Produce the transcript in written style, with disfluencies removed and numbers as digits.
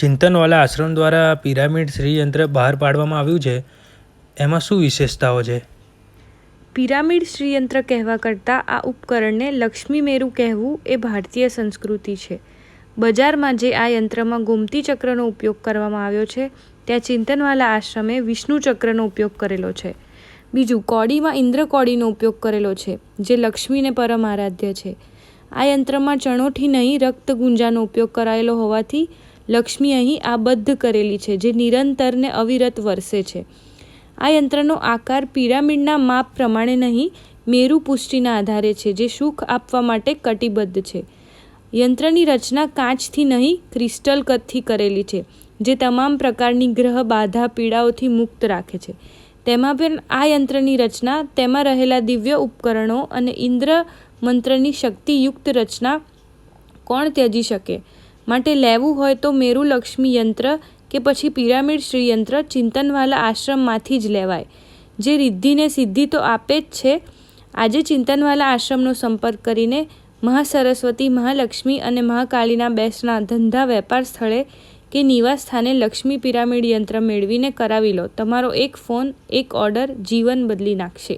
ચિંતનવાલા આશ્રમ દ્વારા પિરામિડ શ્રીયંત્ર બહાર પાડવામાં આવ્યું છે, એમાં શું વિશેષતાઓ છે? પિરામિડ શ્રીયંત્ર કહેવા કરતાં આ ઉપકરણને લક્ષ્મી મેરુ કહેવું એ ભારતીય સંસ્કૃતિ છે. બજારમાં જે આ યંત્રમાં ગોમતી ચક્રનો ઉપયોગ કરવામાં આવ્યો છે, ત્યાં ચિંતનવાલા આશ્રમે વિષ્ણુ ચક્રનો ઉપયોગ કરેલો છે. બીજું, કોડીમાં ઇન્દ્ર કોડીનો ઉપયોગ કરેલો છે, જે લક્ષ્મીને પરમ આરાધ્ય છે. આ યંત્રમાં ચણોઠી નહીં રક્ત ગુંજાનો ઉપયોગ કરાયેલો હોવાથી લક્ષ્મી અહીં આબદ્ધ કરેલી છે, જે નિરંતર ને અવિરત વરસે છે. આ યંત્રનો આકાર પિરામિડના માપ પ્રમાણે નહીં, મેરુ પુષ્ટિના આધારે છે, જે સુખ આપવા માટે કટિબદ્ધ છે. યંત્રની રચના કાચથી નહીં, ક્રિસ્ટલ કદથી કરેલી છે, જે તમામ પ્રકારની ગ્રહ બાધા પીડાઓથી મુક્ત રાખે છે. તેમાં પણ આ યંત્રની રચના, તેમાં રહેલા દિવ્ય ઉપકરણો અને ઇન્દ્ર મંત્રની શક્તિયુક્ત રચના કોણ ત્યજી શકે? માટે લેવું હોય તો મેરુ લક્ષ્મી યંત્ર કે પછી પિરામિડ શ્રીયંત્ર ચિંતનવાલા આશ્રમમાંથી જ લેવાય, જે રિદ્ધિને સિદ્ધિ તો આપે જ છે. આજે ચિંતનવાલા આશ્રમનો સંપર્ક કરીને મહાસરસ્વતી, મહાલક્ષ્મી અને મહાકાળીના બેસના ધંધા વેપાર સ્થળે કે નિવાસ સ્થાને લક્ષ્મી પિરામિડ યંત્ર મેળવીને કરાવી લો. તમારો એક ફોન, એક ઓર્ડર જીવન બદલી નાખશે.